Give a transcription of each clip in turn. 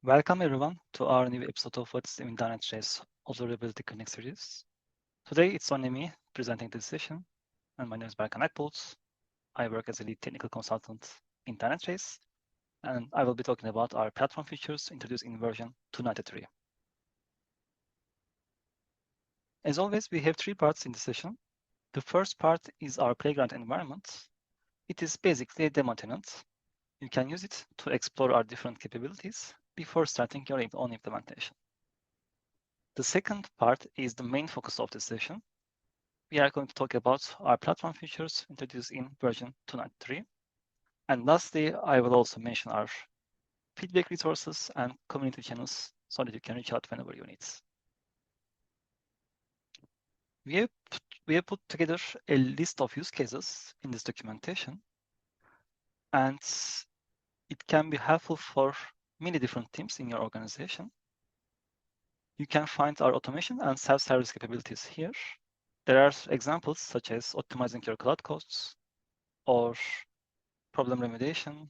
Welcome everyone to our new episode of What's in Dynatrace Observability Connect series. Today it's only me presenting this session, and my name is Berkan Akbulut. I work as a lead technical consultant in Dynatrace, and I will be talking about our platform features introduced in version 293. As always, we have three parts in the session. The first part is our playground environment. It is basically a demo tenant. You can use it to explore our different capabilities before starting your own implementation. The second part is the main focus of the session. We are going to talk about our platform features introduced in version 293. And lastly, I will also mention our feedback resources and community channels so that you can reach out whenever you need. We have put together a list of use cases in this documentation, and it can be helpful for many different teams in your organization. You can find our automation and self-service capabilities here. There are examples such as optimizing your cloud costs or problem remediation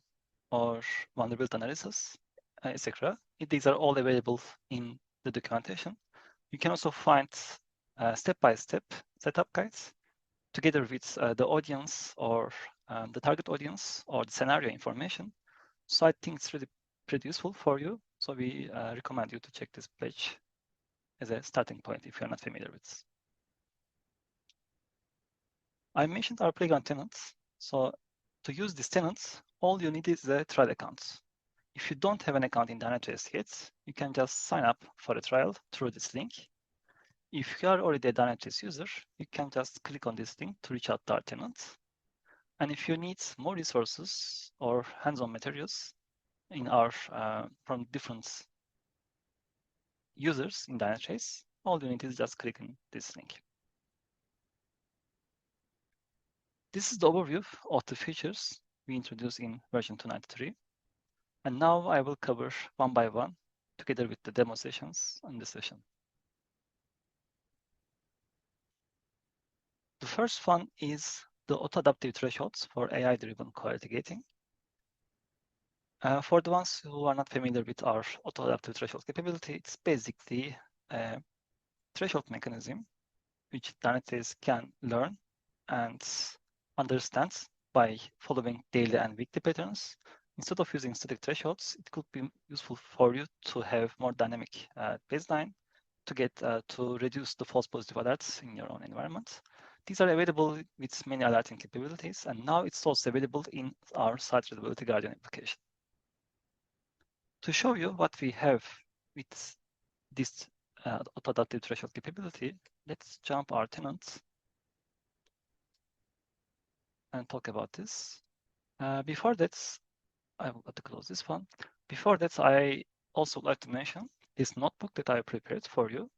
or vulnerability analysis, etc. These are all available in the documentation. You can also find step-by-step setup guides together with the audience or the target audience or the scenario information. So I think it's really pretty useful for you. So we recommend you to check this page as a starting point if you're not familiar with. I mentioned our playground tenants. So to use these tenants, all you need is a trial account. If you don't have an account in Dynatrace yet, you can just sign up for a trial through this link. If you are already a Dynatrace user, you can just click on this link to reach out to our tenant. And if you need more resources or hands-on materials in our from different users in Dynatrace, all you need is just click on this link. This is the overview of the features we introduced in version 293. And now I will cover one by one together with the demo sessions in this session. The first one is the auto-adaptive thresholds for AI-driven quality gating. For the ones who are not familiar with our auto-adaptive threshold capability, it's basically a threshold mechanism which Dynatrace can learn and understand by following daily and weekly patterns. Instead of using static thresholds, it could be useful for you to have more dynamic baseline to get to reduce the false positive alerts in your own environment. These are available with many alerting capabilities, and now it's also available in our Site Reliability Guardian application. To show you what we have with this auto-adaptive threshold capability, let's jump our tenants and talk about this. Before that, I will have to close this one. Before that, I also like to mention this notebook that I prepared for you.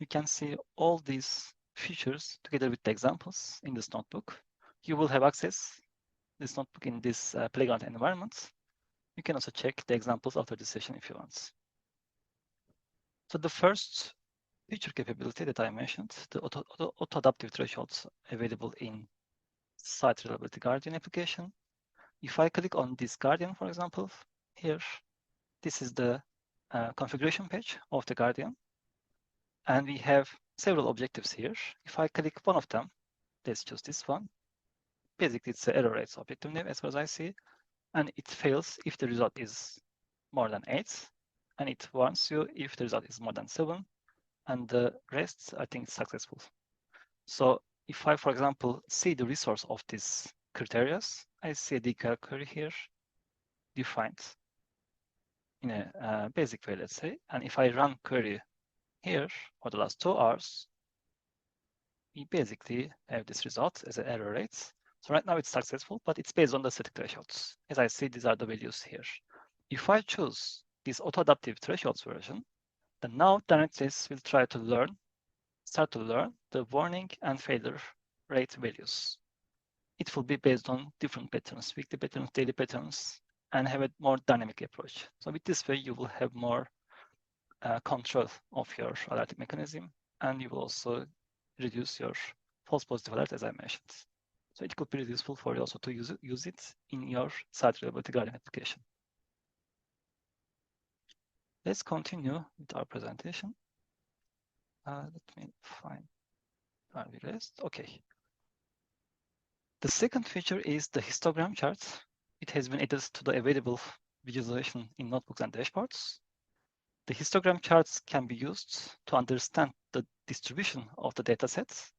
You can see all these features together with the examples in this notebook. You will have access to this notebook in this playground environment. You can also check the examples after this session if you want. So the first feature capability that I mentioned, the auto-adaptive thresholds available in Site Reliability Guardian application. If I click on this Guardian, for example, here, this is the configuration page of the Guardian. And we have several objectives here. If I click one of them, let's choose this one. Basically, it's the error rates objective name as far as I see. And it fails if the result is more than 8. And it warns you if the result is more than 7. And the rest, I think, is successful. So if I, for example, see the resource of these criteria, I see a DQL query here defined in a basic way, let's say. And if I run query here for the last 2 hours, we basically have this result as an error rate. So right now it's successful, but it's based on the static thresholds. As I see, these are the values here. If I choose this auto-adaptive thresholds version, then now Dynatrace will try to start to learn the warning and failure rate values. It will be based on different patterns, weekly patterns, daily patterns, and have a more dynamic approach. So with this way, you will have more control of your alerting mechanism, and you will also reduce your false positive alert, as I mentioned. So it could be really useful for you also to use it in your Site Reliability Guardian application. Let's continue with our presentation. Let me find where we rest. Okay. The second feature is the histogram chart. It has been added to the available visualization in notebooks and dashboards. The histogram charts can be used to understand the distribution of the data sets.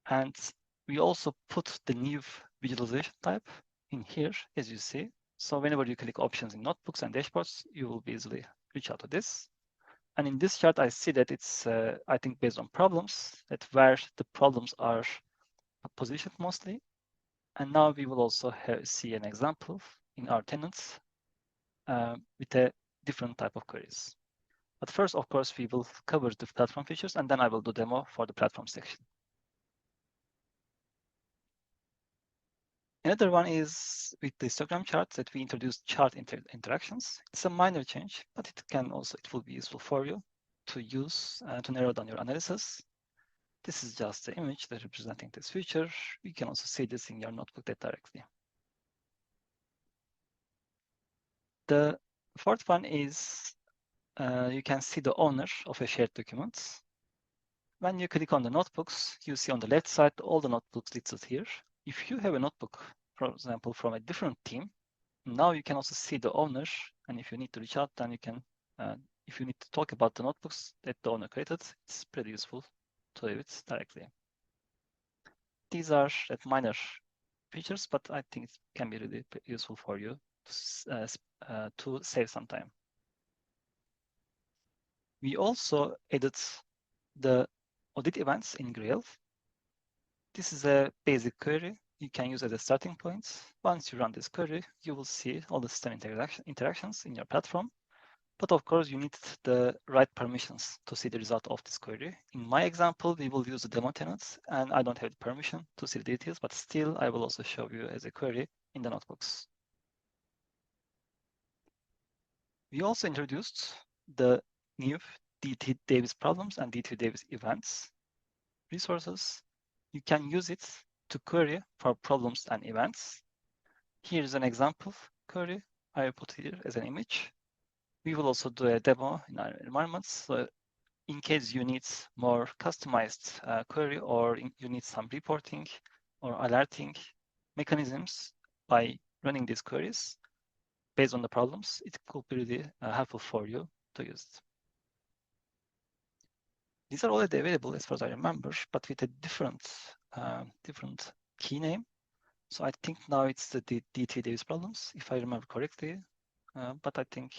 And we also put the new visualization type in here, as you see. So whenever you click options in notebooks and dashboards, you will be easily reach out to this. And in this chart, I see that it's, I think, based on problems, that where the problems are positioned mostly. And now we will also see an example in our tenants with a different type of queries. But first, of course, we will cover the platform features, and then I will do demo for the platform section. Another one is with the histogram charts that we introduced chart interactions. It's a minor change, but it will be useful for you to use to narrow down your analysis. This is just the image that representing this feature. You can also see this in your notebook directly. The fourth one is you can see the owner of a shared document. When you click on the notebooks, you see on the left side all the notebooks listed here. If you have a notebook, for example, from a different team, now you can also see the owner. And if you need to reach out, then you can, if you need to talk about the notebooks that the owner created, it's pretty useful to do it directly. These are minor features, but I think it can be really useful for you to save some time. We also added the audit events in Grail. This is a basic query you can use as a starting point. Once you run this query, you will see all the system interactions in your platform. But of course, you need the right permissions to see the result of this query. In my example, we will use the demo tenants, and I don't have the permission to see the details, but still, I will also show you as a query in the notebooks. We also introduced the new DT Davis problems and DT Davis events resources. You can use it to query for problems and events. Here is an example query I put here as an image. We will also do a demo in our environments. So in case you need more customized query or you need some reporting or alerting mechanisms by running these queries based on the problems, it could be really helpful for you to use it. These are already available as far as I remember, but with a different key name. So I think now it's the DT Davis problems, if I remember correctly. But I think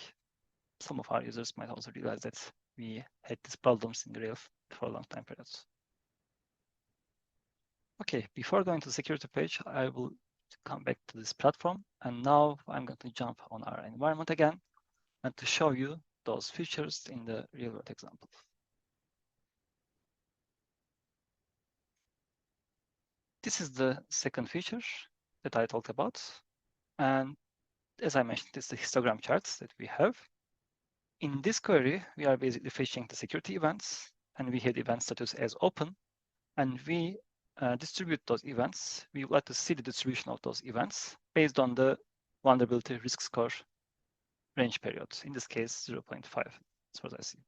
some of our users might also realize that we had these problems in Grail for a long time periods. Okay, before going to the security page, I will come back to this platform. And now I'm going to jump on our environment again and to show you those features in the real world example. This is the second feature that I talked about. And as I mentioned, it's the histogram charts that we have. In this query, we are basically fetching the security events, and we have the event status as open, and we distribute those events. We would like to see the distribution of those events based on the vulnerability risk score range period. In this case, 0.5, as far as I see.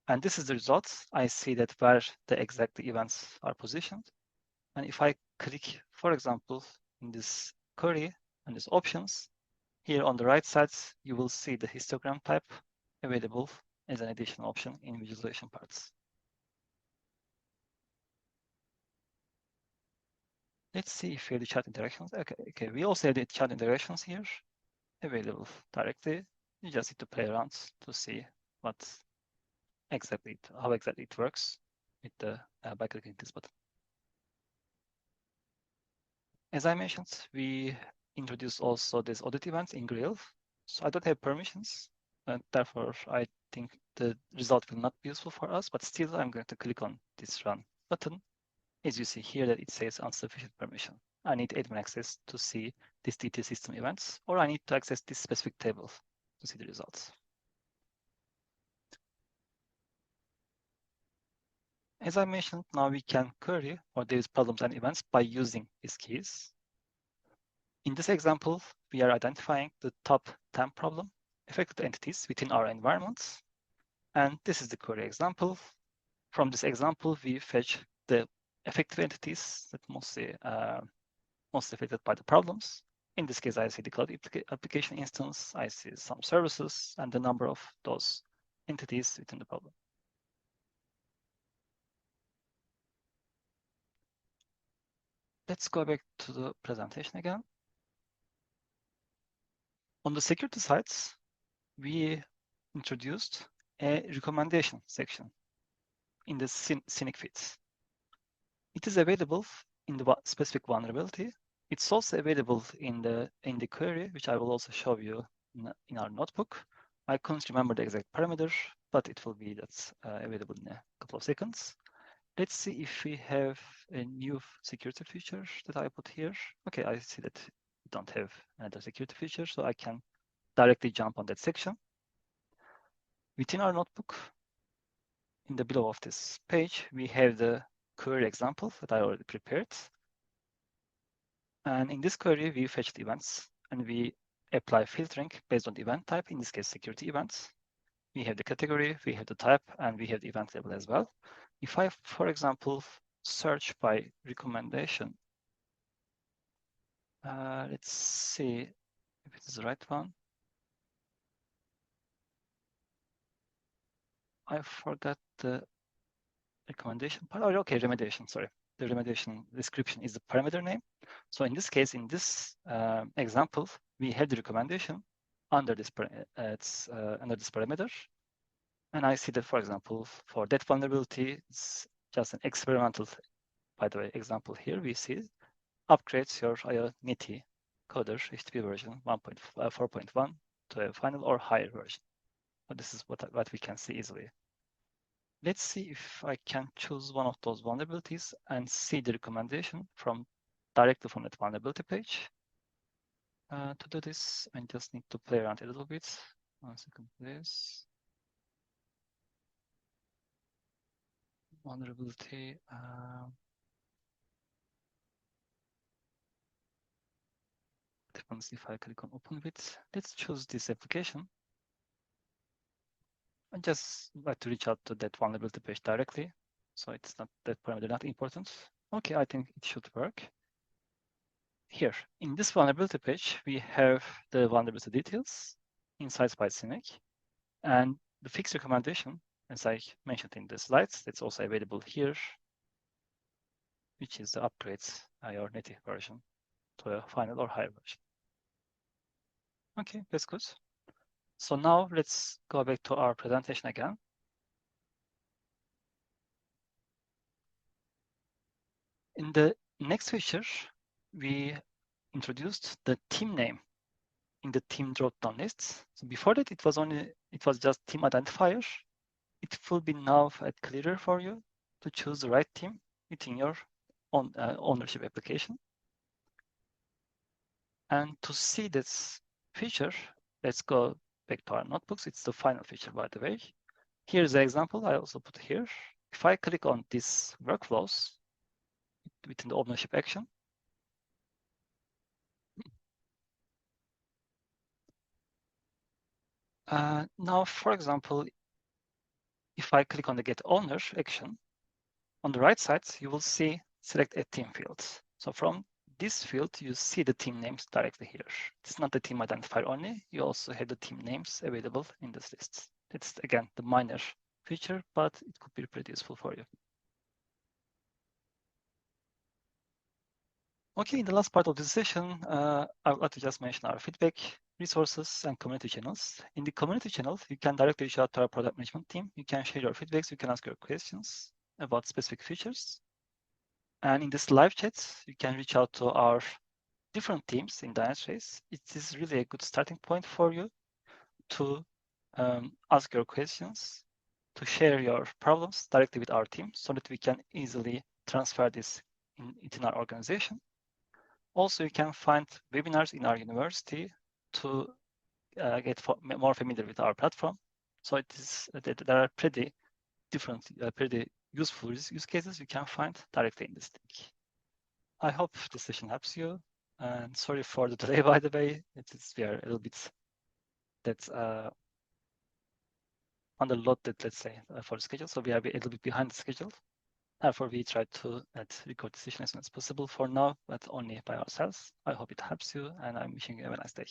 And this is the results. I see that where the exact events are positioned. And if I click, for example, in this query and these options, here on the right side, you will see the histogram type available as an additional option in visualization parts. Let's see if we have the chat interactions. Okay, we also have the chat interactions here available directly. You just need to play around to see how exactly it works with the by clicking this button. As I mentioned, we introduced also these audit events in Grail. So I don't have permissions, and therefore I think the result will not be useful for us, but still I'm going to click on this run button. As you see here that it says insufficient permission. I need admin access to see this DT system events, or I need to access this specific table to see the results. As I mentioned, now we can query for these problems and events by using these keys. In this example, we are identifying the top 10 problem affected entities within our environments. And this is the query example. From this example, we fetch the affected entities that mostly affected by the problems. In this case, I see the cloud application instance, I see some services, and the number of those entities within the problem. Let's go back to the presentation again. On the security sides, we introduced a recommendation section in the Snyk feeds. It is available in the specific vulnerability. It's also available in the query, which I will also show you in our notebook. I can't remember the exact parameter, but it will be that's available in a couple of seconds. Let's see if we have a new security feature that I put here. Okay, I see that we don't have another security feature, so I can directly jump on that section. Within our notebook, in the below of this page, we have the query example that I already prepared. And in this query, we fetch the events and we apply filtering based on the event type, in this case, security events. We have the category, we have the type, and we have the event label as well. If I, for example, search by recommendation, let's see if it is the right one. I forgot the recommendation part. Oh, okay, remediation, sorry. The remediation description is the parameter name. So in this case, in this example, we have the recommendation under this parameter. And I see that, for example, for that vulnerability, it's just an experimental, by the way, example here. We see upgrades your IO-NITI coder HTTP version 1.4.1 to a final or higher version. So this is what we can see easily. Let's see if I can choose one of those vulnerabilities and see the recommendation directly from that vulnerability page. To do this, I just need to play around a little bit. 1 second, please. Vulnerability. Depends if I click on open with. Let's choose this application. I just like to reach out to that vulnerability page directly. So it's not that parameter, not important. Okay, I think it should work. Here, in this vulnerability page, we have the vulnerability details, insights by Snyk, and the fix recommendation, as I mentioned in the slides, it's also available here, which is the upgrades your native version to a final or higher version. Okay, that's good. So now let's go back to our presentation again. In the next feature, we introduced the team name in the team drop-down lists. So before that, it was just team identifier. It will be now clearer for you to choose the right team within your ownership application. And to see this feature, let's go back to our notebooks. It's the final feature, by the way. Here's the example I also put here. If I click on these workflows within the ownership action, now, for example, if I click on the Get Owner action, on the right side, you will see Select a Team field. So from this field, you see the team names directly here. It's not the team identifier only. You also have the team names available in this list. It's, again, the minor feature, but it could be pretty useful for you. Okay, in the last part of this session, I would like to just mention our feedback, resources, and community channels. In the community channel, you can directly reach out to our product management team. You can share your feedbacks. You can ask your questions about specific features. And in this live chat, you can reach out to our different teams in Dynatrace. It is really a good starting point for you to ask your questions, to share your problems directly with our team so that we can easily transfer this in our organization. Also, you can find webinars in our university to get more familiar with our platform. So there are pretty different, pretty useful use cases you can find directly in this link. I hope this session helps you. And sorry for the delay, by the way. We are a little bit underloaded, let's say, for the schedule. So we are a little bit behind the schedule. Therefore, we try to record the session as soon as possible for now, but only by ourselves. I hope it helps you, and I'm wishing you a nice day.